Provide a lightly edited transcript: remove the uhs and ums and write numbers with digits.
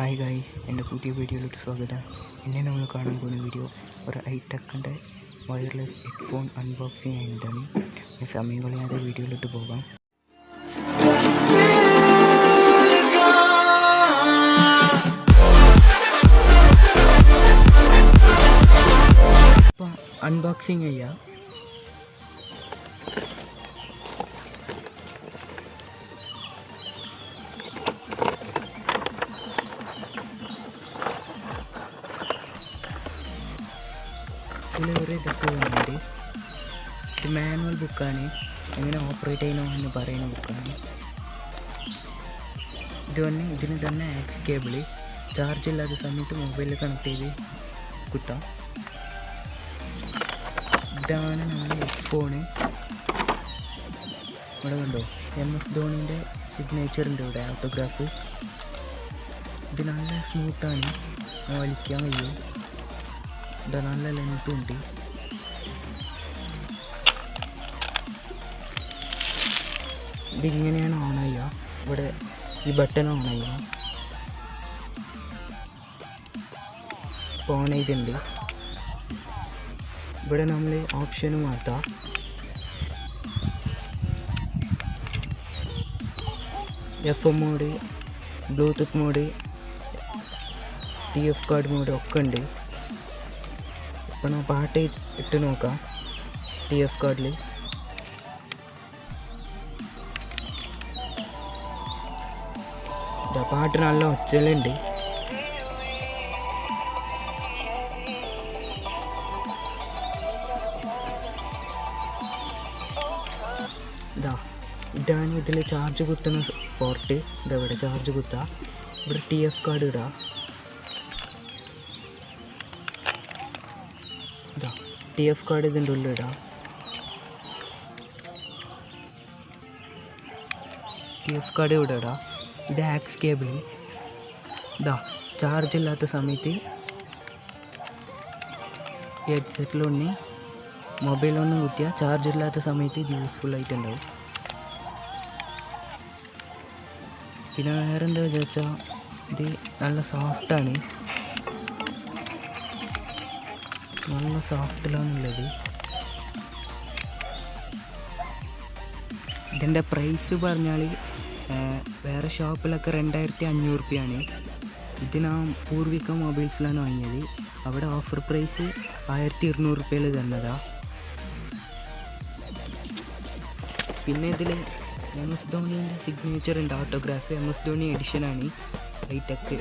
Hi guys, എൻ്റെ പുതിയ വീഡിയോയിലോട്ട് സ്വാഗതം. ഇന്ന് നമ്മൾ കാണാൻ പോകുന്ന വീഡിയോ ഒരു ഐടെക്കിൻ്റെ വയർലെസ് ഹെഡ്ഫോൺ അൺബോക്സിങ് ആയതാണ്. സമയം കളയാതെ വീഡിയോയിലോട്ട് പോകാം. അപ്പോൾ അൺബോക്സിങ് ചെയ്യാം. ഇതിലൊരു ഇതൊക്കെ വന്നിട്ട് ഇത് മാനുവൽ ബുക്കാണ്, എങ്ങനെ ഓപ്പറേറ്റ് ചെയ്യണമെന്ന് പറയുന്ന ബുക്കാണ്. ഇതിന് തന്നെ ആക്സ് കേബിള്, ചാർജ് ഇല്ലാത്ത സമയത്ത് മൊബൈലിൽ കണക്ട് ചെയ്ത് കുത്താം. ഇതാണ് നമ്മുടെ ഹെഡ്ഫോണ്. ഇവിടെ കണ്ടോ, MS ധോണിൻ്റെ സിഗ്നേച്ചറുണ്ട് ഇവിടെ, ഓട്ടോഗ്രാഫ്. ഇത് നല്ല സ്മൂത്താണ്, വലിക്കാൻ കഴിയും. ഇവിടെ നല്ല ലെങ്ത്തും ഉണ്ട്. ഇതിങ്ങനെയാണ് ഓൺ ചെയ്യുക. ഇവിടെ ഈ ബട്ടൺ ഓൺ ചെയ്യുക. ഇപ്പോൾ ഓൺ ചെയ്തിട്ടുണ്ട്. ഇവിടെ നമ്മൾ ഓപ്ഷന് മാറ്റാം. FM mode, bluetooth mode, TF card mode ഒക്കെ ഉണ്ട്. ഇപ്പോൾ നമ്മൾ പാട്ട് ഇട്ട് നോക്കാം. TF കാർഡിൽ പാട്ട് നല്ല ഒച്ചലുണ്ട്. ഇതാണ് ഇതിൽ ചാർജ് കുത്തുന്ന പോർട്ട്. ഇതെവിടെ ചാർജ് കുത്തുക. ഇവിടെ TF കാർഡ് ഇടാം. TF കാർഡ് ഇതിൻ്റെ ഉള്ളിൽ ഇടാം. TF കാർഡ് ഇവിടെ ഇടാം. ഇത് ആക്സ് കേബിൾ. ചാർജ് ഇല്ലാത്ത സമയത്ത് ഹെഡ്സെറ്റിലൊന്ന് മൊബൈലൊന്നും കുത്തിയാൽ ചാർജ് ഇല്ലാത്ത സമയത്ത് ഇത് യൂസ്ഫുൾ ആയിട്ടുണ്ടാവും. പിന്നെ വേറെ എന്താ വെച്ചാൽ ഇത് നല്ല സോഫ്റ്റാണ്, നല്ല സോഫ്റ്റിലാണുള്ളത്. ഇതിൻ്റെ പ്രൈസ് പറഞ്ഞാൽ വേറെ ഷോപ്പിലൊക്കെ 2500 രൂപയാണ്. ഇത് ഞാൻ പൂർവിക മൊബൈൽസിലാണ് വാങ്ങിയത്. അവിടെ ഓഫർ പ്രൈസ് 1200 രൂപയിൽ തന്നതാണ്. പിന്നെ ഇതിൽ MS ധോണിൻ്റെ സിഗ്നേച്ചർ ഉണ്ട്, ഓട്ടോഗ്രാഫ്. MS ധോണി എഡിഷനാണ് ഐടെക്ക്.